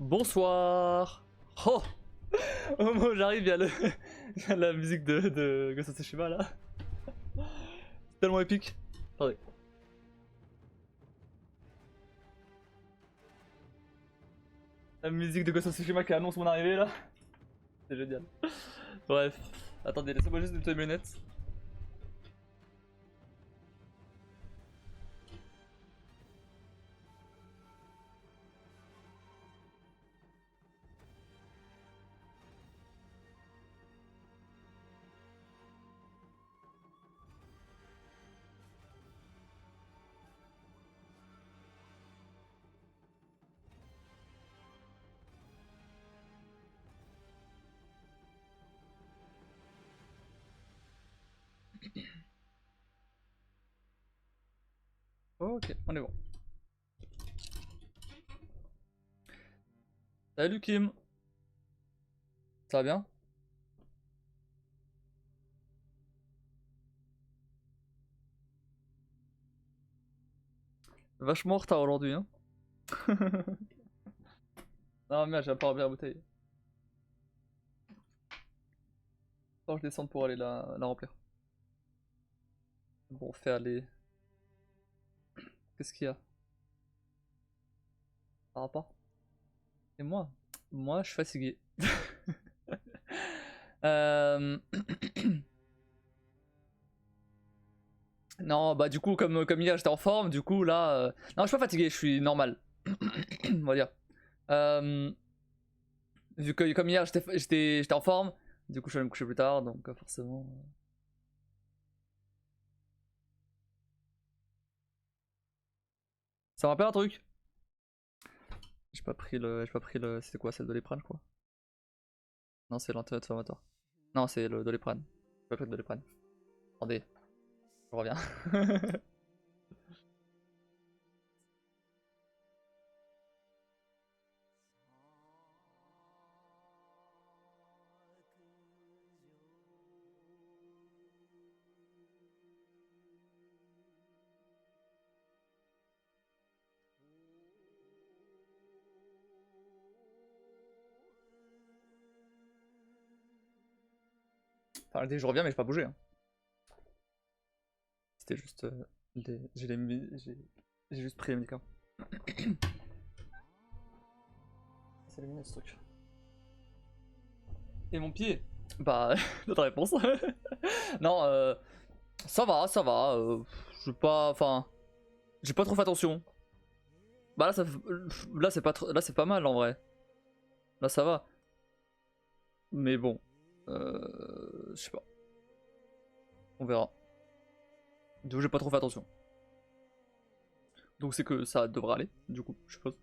Bonsoir. Oh, au moment où j'arrive, il y a il y a la musique de Ghost of Tsushima là. C'est tellement épique. Attendez. La musique de Ghost of Tsushima qui annonce mon arrivée là. C'est génial. Bref. Attendez, laissez-moi juste nettoyer mes lunettes. Ok, on est bon. Salut Kim. Ça va bien? Vachement en retard aujourd'hui hein. Non merde, j'ai pas rempli la bouteille. Faut que je descende pour aller la remplir. Bon, faire les... Qu'est-ce qu'il y a? Par rapport? Et moi? Moi, je suis fatigué. euh... Non, bah du coup, comme hier, j'étais en forme, du coup, là... Non, je suis pas fatigué, je suis normal. On va dire. Vu que comme hier, j'étais en forme, du coup, je suis allé me coucher plus tard, donc forcément... Ça me rappelle un truc? J'ai pas pris le... C'était quoi? C'est le Doliprane, je crois. Non, c'est l'anti-inflammatoire. Non, c'est le Doliprane. J'ai pas pris le Doliprane. Attendez, je reviens. Enfin, je reviens, mais j'ai pas bougé. Hein. C'était juste... J'ai juste pris les médicaments. C'est lumineux ce truc. Et mon pied? Bah, notre réponse. Non, ça va, ça va. Je pas... Enfin... J'ai pas trop fait attention. Bah là, là c'est pas mal en vrai. Là, ça va. Mais bon. Je sais pas. On verra. Donc j'ai pas trop fait attention. Donc c'est que ça devrait aller, du coup, je suppose.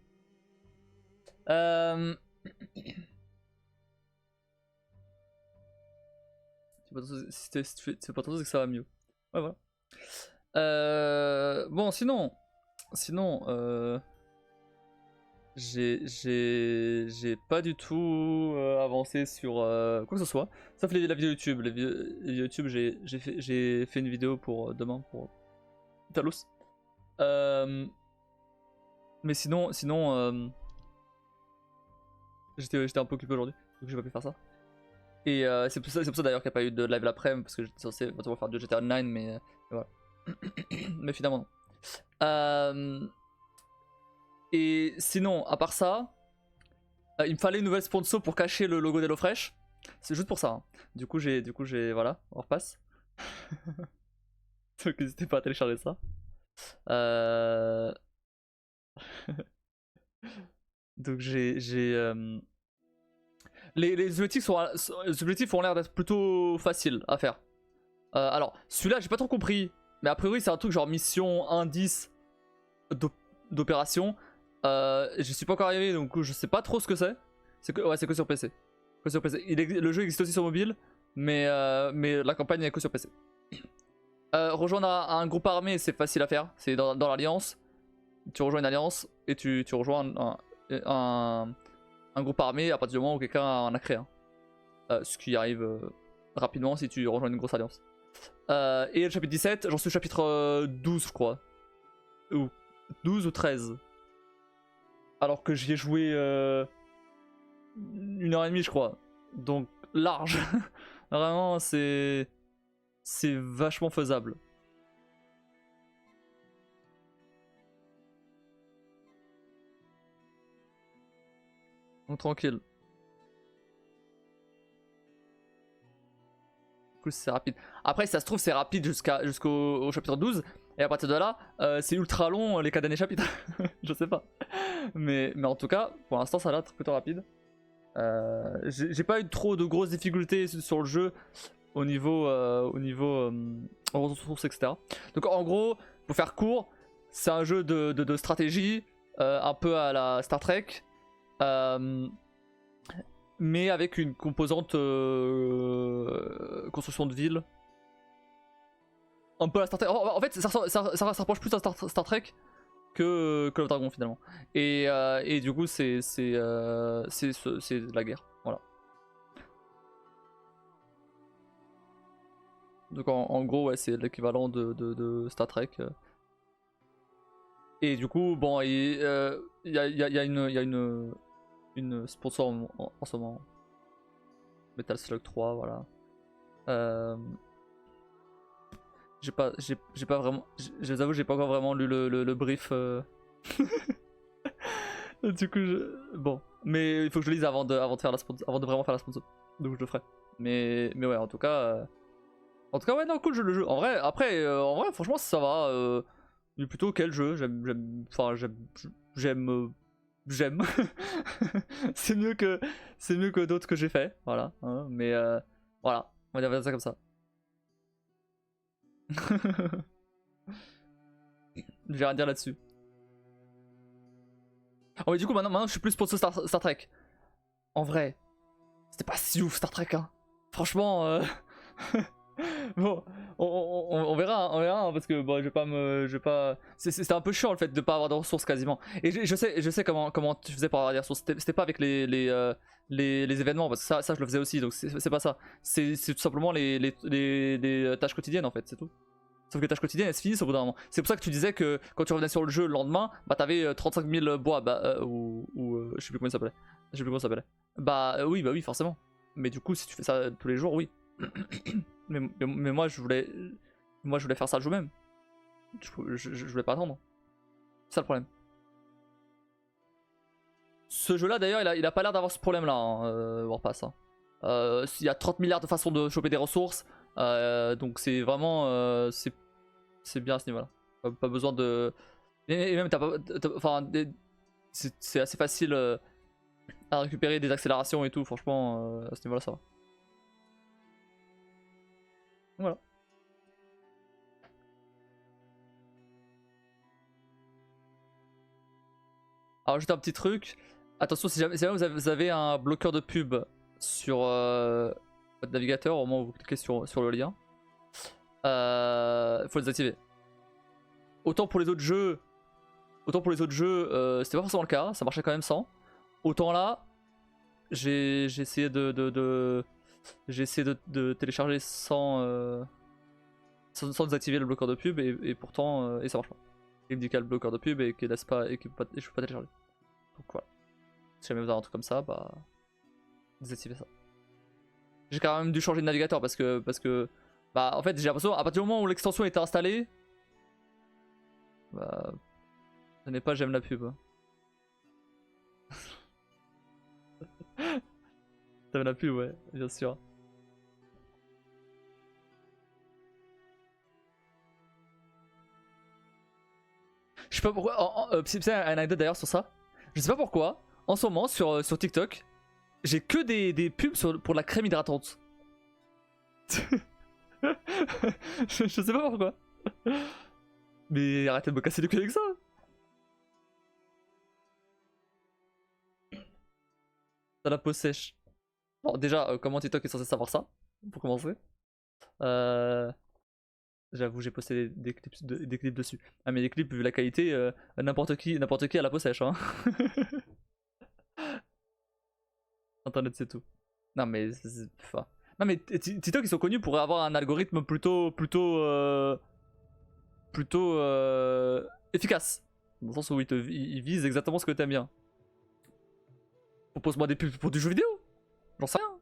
C'est pas trop, c'est que ça va mieux. Ouais, voilà. Bon, sinon, j'ai pas du tout avancé sur quoi que ce soit, sauf la vidéo YouTube. Les vidéos YouTube, j'ai fait une vidéo pour demain pour Talos. Mais sinon, j'étais un peu occupé aujourd'hui, donc j'ai pas pu faire ça. Et c'est pour ça d'ailleurs qu'il n'y a pas eu de live l'après-midi, parce que j'étais censé éventuellement faire du GTA Online, mais voilà. Mais finalement non. Et sinon, à part ça, il me fallait une nouvelle sponsor pour cacher le logo d'HelloFresh. C'est juste pour ça. Hein. Du coup, voilà, on repasse. Donc n'hésitez pas à télécharger ça. Donc les objectifs ont l'air d'être plutôt faciles à faire. Alors, celui-là, j'ai pas trop compris. Mais a priori, c'est un truc genre mission indice d'opération. Je suis pas encore arrivé, donc je sais pas trop ce que c'est. C'est que sur PC. Que sur PC. Le jeu existe aussi sur mobile, mais la campagne est que sur PC. Rejoindre un groupe armé, c'est facile à faire. C'est dans l'alliance. Tu rejoins une alliance et tu rejoins un groupe armé à partir du moment où quelqu'un en a créé un. Ce qui arrive rapidement si tu rejoins une grosse alliance. Et le chapitre 17, j'en suis au chapitre 12 je crois. Ou 12 ou 13. Alors que j'y ai joué 1h30 je crois. Donc large. Vraiment c'est vachement faisable. Donc tranquille. Du coup c'est rapide. Après si ça se trouve c'est rapide jusqu'au chapitre 12. Et à partir de là, c'est ultra long les 4 derniers chapitres. Je sais pas. Mais en tout cas, pour l'instant ça a l'air plutôt rapide. J'ai pas eu trop de grosses difficultés sur le jeu au niveau ressources, etc. Donc en gros, pour faire court, c'est un jeu de stratégie, un peu à la Star Trek, mais avec une composante construction de ville. Un peu à la Star Trek. En fait, ça rapproche plus à Star Trek que le dragon finalement. Et du coup, c'est la guerre. Voilà. Donc en gros, ouais, c'est l'équivalent de Star Trek. Et du coup, bon, il y a une sponsor en ce moment. Metal Slug 3, voilà. J'ai pas vraiment. Je vous avoue, j'ai pas encore vraiment lu le brief. Du coup, bon. Mais il faut que je le lise avant de faire la sponsor, avant de vraiment faire la sponsor. Donc je le ferai. Mais ouais, en tout cas. En tout cas, ouais, non, cool le jeu. En vrai, après, en vrai, franchement, ça va. Il est plutôt quel jeu. J'aime. C'est mieux que d'autres que j'ai fait. Voilà. Hein, mais voilà. On va dire ça comme ça. J'ai rien à dire là-dessus. Oh mais du coup maintenant je suis plus sponsor Star Trek. En vrai, c'était pas si ouf Star Trek hein. Franchement bon, on verra, hein, parce que bon, je vais pas. C'était un peu chiant le fait de pas avoir de ressources quasiment. Et je sais comment tu faisais pour avoir des ressources. C'était pas avec les événements parce que ça je le faisais aussi donc c'est pas ça. C'est tout simplement les tâches quotidiennes en fait, c'est tout. Sauf que les tâches quotidiennes elles se finissent au bout d'un moment. C'est pour ça que tu disais que quand tu revenais sur le jeu le lendemain, bah t'avais 35 000 bois, je sais plus comment ça s'appelait. Je sais plus comment ça s'appelait. Oui, bah oui, forcément. Mais du coup, si tu fais ça tous les jours, oui. mais moi, je voulais faire ça le jour même. Je voulais pas attendre. C'est ça le problème. Ce jeu-là, d'ailleurs, il a pas l'air d'avoir ce problème-là, hein, Warpass. Hein. Il y a 30 milliards de façons de choper des ressources. Donc c'est vraiment c'est bien à ce niveau-là. Pas besoin de. Et même c'est assez facile à récupérer des accélérations et tout. Franchement, à ce niveau-là, ça va. Voilà. Alors juste un petit truc. Attention, si jamais vous avez un bloqueur de pub sur votre navigateur, au moment où vous cliquez sur le lien, faut le désactiver. Autant pour les autres jeux, c'était pas forcément le cas, ça marchait quand même sans. Autant là, j'ai essayé de télécharger sans désactiver le bloqueur de pub et pourtant et ça marche pas. Il me dit qu'il y a le bloqueur de pub et qu'il laisse pas et que je peux pas télécharger. Donc voilà. Si jamais vous avez un truc comme ça, bah désactivez ça. J'ai quand même dû changer de navigateur parce que bah en fait j'ai l'impression à partir du moment où l'extension était installée, bah ce n'est pas j'aime la pub. T'aimes la pub, ouais, bien sûr. Je sais pas pourquoi. C'est une anecdote d'ailleurs sur ça. Je sais pas pourquoi. En ce moment sur TikTok, j'ai que des pubs pour la crème hydratante. je sais pas pourquoi. Mais arrêtez de me casser les couilles avec ça. T'as la peau sèche. Bon, déjà, comment TikTok est censé savoir ça? Pour commencer. J'avoue, j'ai posté des clips dessus. Ah, mais les clips, vu la qualité, n'importe qui a la peau sèche. Hein. Internet, c'est tout. Non, mais. Non, mais TikTok, ils sont connus pour avoir un algorithme plutôt efficace. Dans le sens où ils visent exactement ce que t'aimes bien. Propose-moi des pubs pour du jeu vidéo. J'en sais rien.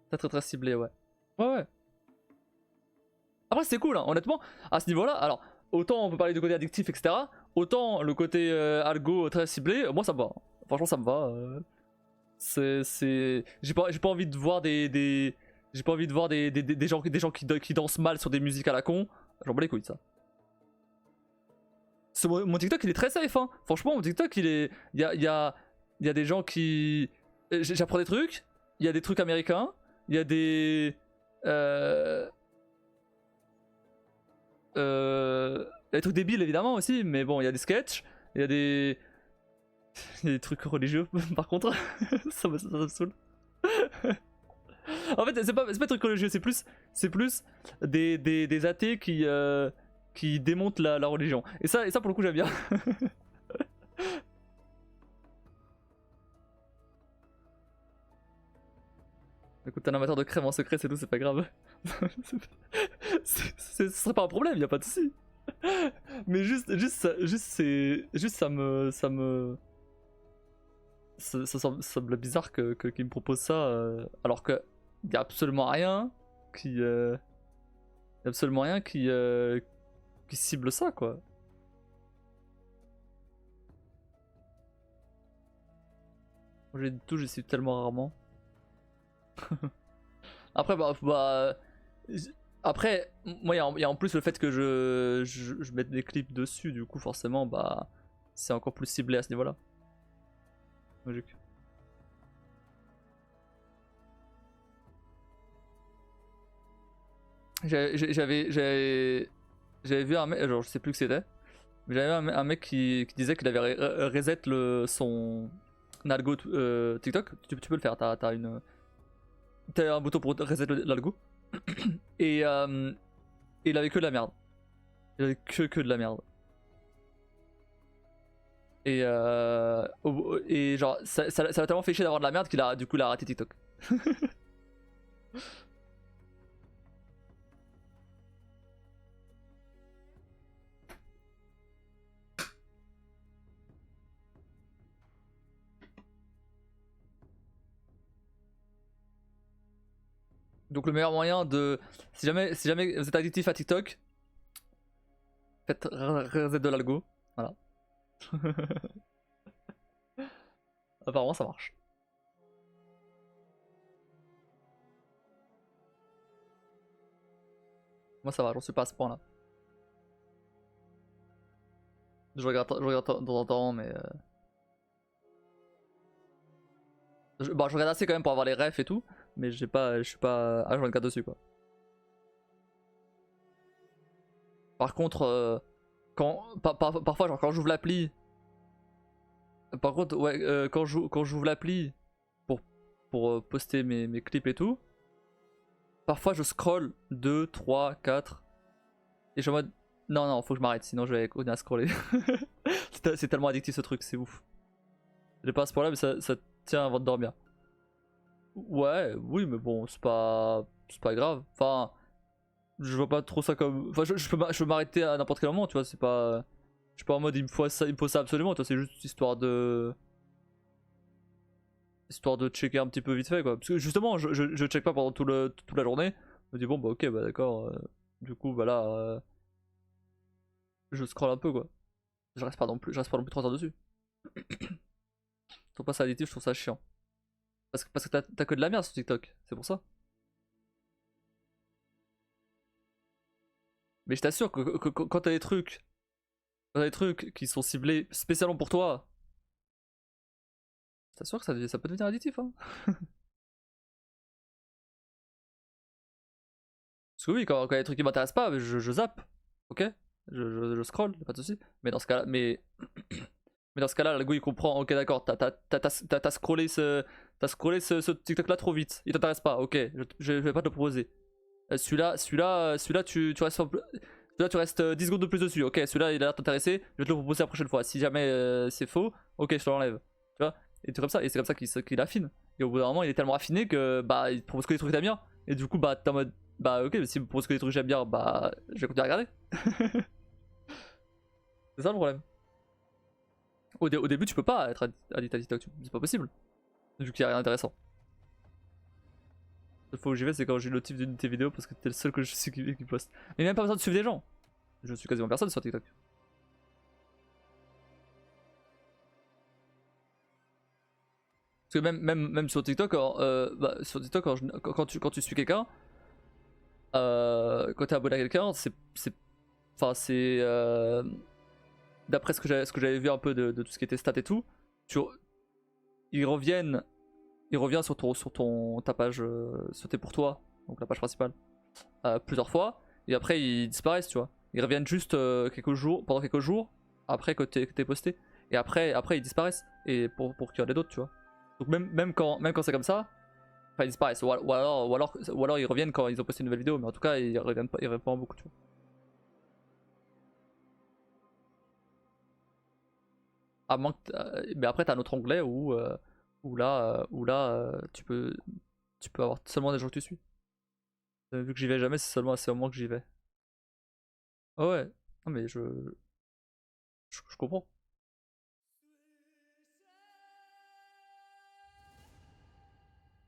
C'est très très ciblé, ouais. Ouais, ouais. Après, c'est cool, hein, honnêtement, à ce niveau-là. Alors, autant on peut parler du côté addictif, etc. Autant le côté algo très ciblé, moi ça me va. Franchement, ça me va. J'ai pas envie de voir j'ai pas envie de voir des gens qui dansent mal sur des musiques à la con. J'en bats les couilles de ça. Mon TikTok il est très safe, hein. Franchement, mon TikTok il est. Il y a des gens qui. J'apprends des trucs, il y a des trucs américains, il y a des. Des trucs débiles évidemment aussi, mais bon, il y a des sketchs, il y a des. Il y a des trucs religieux par contre, ça me saoule. En fait, c'est pas des trucs religieux, c'est plus des athées qui démontent la religion. Et ça pour le coup, j'aime bien. Écoute, t'es un amateur de crème en secret, c'est tout, c'est pas grave. Ce serait pas un problème, y a pas de soucis. Mais juste ça semble bizarre qu'il me propose ça alors que y a absolument rien qui qui cible ça quoi. J'ai du tout, j'essaie tellement rarement. Après après moi y a en plus le fait que je mette des clips dessus, du coup forcément bah c'est encore plus ciblé à ce niveau là. Logique. J'avais vu un mec, genre je sais plus que c'était, mais j'avais vu un mec qui disait qu'il avait reset son algo TikTok. Tu peux le faire, t'as un bouton pour reset l'algo. Et il avait que de la merde. Il avait que de la merde. Et genre ça l'a tellement fait chier d'avoir de la merde qu'il a du coup il a raté TikTok. Donc le meilleur moyen de... Si jamais vous êtes addictif à TikTok, faites reset de l'algo. Voilà. Apparemment ça marche. Moi ça va, j'en suis pas à ce point là. Je regarde de temps en temps mais... Bon, je regarde assez quand même pour avoir les refs et tout, mais je suis pas H24 dessus quoi. Par contre, parfois genre quand j'ouvre l'appli, par contre ouais, quand j'ouvre l'appli pour poster mes clips et tout, parfois je scroll 2, 3, 4 et je suis en mode non faut que je m'arrête sinon je vais continuer à scroller. C'est tellement addictif ce truc, c'est ouf. J'ai pas à ce point là mais ça tient avant de dormir. Ouais, oui mais bon c'est pas grave. Enfin je vois pas trop ça comme... Enfin je peux m'arrêter à n'importe quel moment tu vois, c'est pas... Je suis pas en mode il me faut ça absolument, tu vois, c'est juste histoire de checker un petit peu vite fait quoi. Parce que justement je check pas pendant toute la journée. Je me dis bon bah ok bah d'accord, du coup bah là je scroll un peu quoi. Je reste pas non plus 3 heures dessus. Je trouve pas ça addictif, je trouve ça chiant. Parce que t'as que de la merde sur TikTok, c'est pour ça. Mais je t'assure que quand t'as des trucs qui sont ciblés spécialement pour toi, je t'assure que ça peut devenir addictif hein. Parce que oui, quand il y a des trucs qui m'intéressent pas, je zappe, ok, je scroll, pas de soucis. Mais dans ce cas-là, mais dans ce cas-là, l'algo il comprend, ok d'accord, t'as scrollé ce TikTok là trop vite, il t'intéresse pas, ok, je vais pas te le proposer. Celui-là tu restes 10 secondes de plus dessus, ok, celui-là il a l'air de t'intéresser, je vais te le proposer la prochaine fois. Si jamais c'est faux, ok, je te l'enlève, tu vois. Et c'est comme ça qu'il affine. Et au bout d'un moment, il est tellement affiné que bah il te propose que des trucs que t'aimes bien. Et du coup, bah t'es en mode bah ok, mais s'il me propose que des trucs que j'aime bien, bah je vais continuer à regarder. C'est ça le problème. Au début, tu peux pas être addict à TikTok, c'est pas possible. Vu qu'il y a rien d'intéressant. La fois où j'y vais, c'est quand j'ai le notif d'une de tes vidéos parce que t'es le seul que je suis qui poste. Mais même pas besoin de suivre des gens. Je suis quasiment personne sur TikTok. Parce que même sur TikTok, sur TikTok quand tu suis quelqu'un, quand t'es abonné à quelqu'un, enfin c'est d'après ce que j'avais vu un peu de tout ce qui était stats et tout, ils reviennent, il revient sur ta page, sur tes pour toi, donc la page principale, plusieurs fois, et après ils disparaissent, tu vois. Ils reviennent juste pendant quelques jours après que t'es posté, et après ils disparaissent, et pour qu'il y en ait d'autres, tu vois. Donc même quand c'est comme ça, enfin ils disparaissent, ou alors ils reviennent quand ils ont posté une nouvelle vidéo, mais en tout cas ils reviennent pas beaucoup, tu vois. À moins que mais après t'as un autre onglet où là tu peux avoir seulement des gens que tu suis. Vu que j'y vais jamais, c'est seulement à ces moments que j'y vais. Ah ouais, non mais je comprends.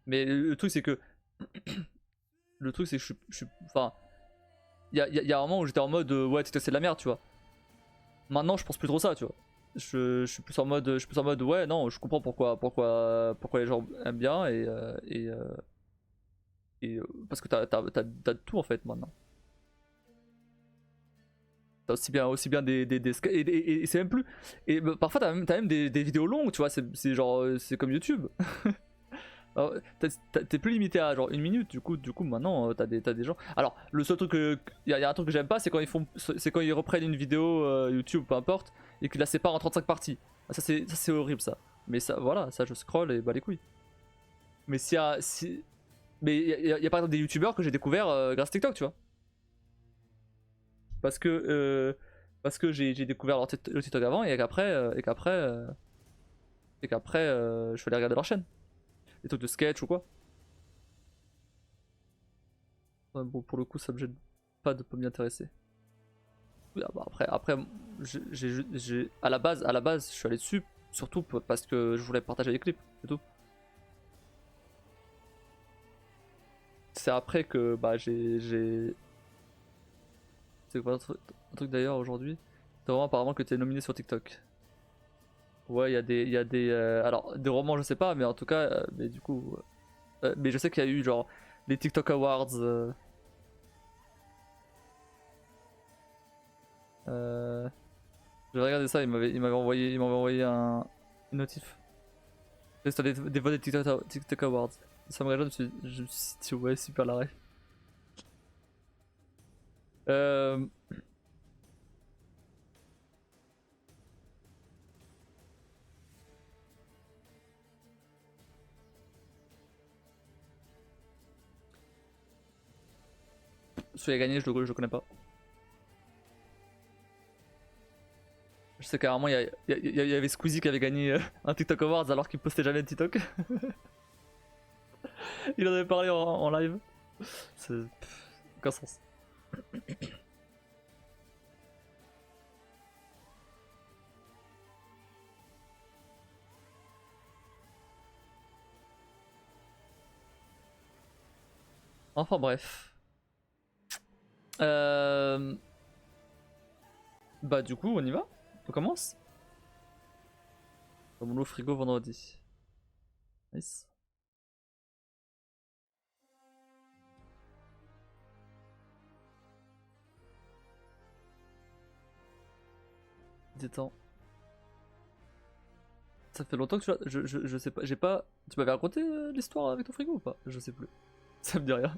Mais le truc c'est que enfin, il y a un moment où j'étais en mode ouais TikTok c'est de la merde, tu vois. Maintenant je pense plus trop ça, tu vois. Je suis plus en mode ouais non je comprends pourquoi les gens aiment bien parce que t'as tout en fait maintenant. T'as aussi bien et c'est même plus. Et parfois t'as même des vidéos longues, tu vois, c'est genre c'est comme YouTube. Alors, t'es plus limité à genre une minute, du coup maintenant t'as des gens. Alors le seul truc y a un truc que j'aime pas, c'est quand ils reprennent une vidéo YouTube, peu importe, et qu'ils la séparent en 35 parties. Ah, ça c'est horrible ça. Mais ça voilà, ça je scroll et bah les couilles. Mais mais y a par exemple des youtubeurs que j'ai découvert grâce à TikTok, tu vois. Parce que j'ai découvert le TikTok avant et qu'après je suis allé regarder leur chaîne. Des trucs de sketch ou quoi. Ouais, bon, pour le coup, ça me gêne pas de pas m'y intéresser. Oui, ah bah après à la base, je suis allé dessus surtout parce que je voulais partager les clips, c'est tout. C'est après que bah c'est quoi un truc d'ailleurs aujourd'hui. C'est vraiment apparemment que tu es nominé sur TikTok. Ouais, il y a des alors des romans, je sais pas, mais en tout cas, mais du coup, mais je sais qu'il y a eu genre les TikTok Awards. Euh, je vais regarder ça, il m'avait envoyé une notif. C'était des votes des TikTok Awards. Ça me réjouit, je me suis dit, ouais, super la ref. Euh, celui qui a gagné, je le connais pas. Je sais carrément, il y avait Squeezie qui avait gagné un TikTok Awards alors qu'il postait jamais de TikTok. Il en avait parlé en live. C'est aucun sens. Enfin bref. Euh... Bah du coup, on y va? On commence? Dans mon lot frigo vendredi. Nice. Détends. Ça fait longtemps que tu l'as. Je sais pas. J'ai pas. Tu m'avais raconté l'histoire avec ton frigo ou pas? Je sais plus. Ça me dit rien.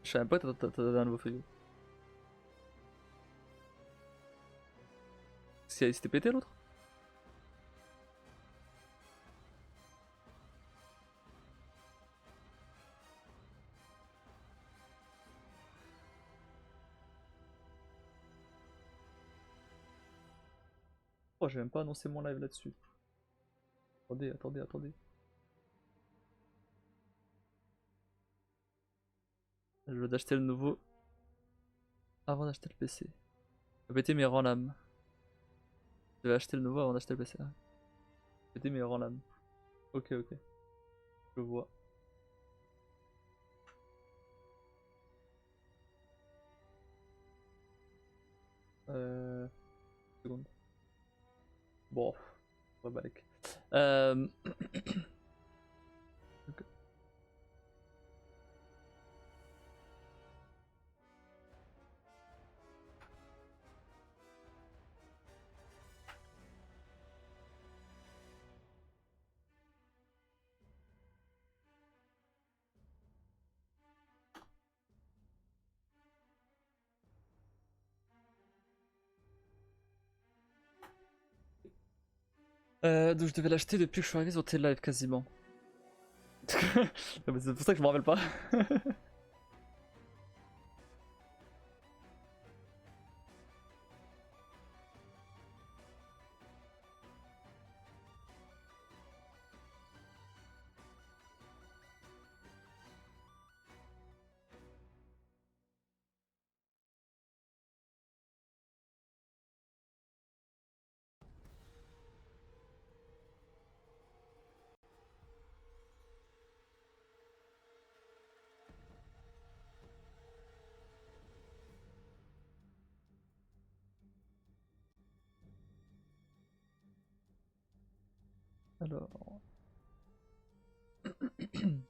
Je savais même pas que t'avais un nouveau frigo. C'était pété l'autre? Oh, j'ai même pas annoncé mon live là-dessus. Attendez. Je vais d'acheter le nouveau avant d'acheter le PC. Le PC mais rend l'âme. Je vais acheter le nouveau avant d'acheter le PC. C'était meilleur en LAN. Ok, ok. Je vois. Seconde. Bon, ouais, balèque. Ok. Donc je devais l'acheter depuis que je suis arrivé sur T-Live quasiment. C'est pour ça que je me rappelle pas. Alors.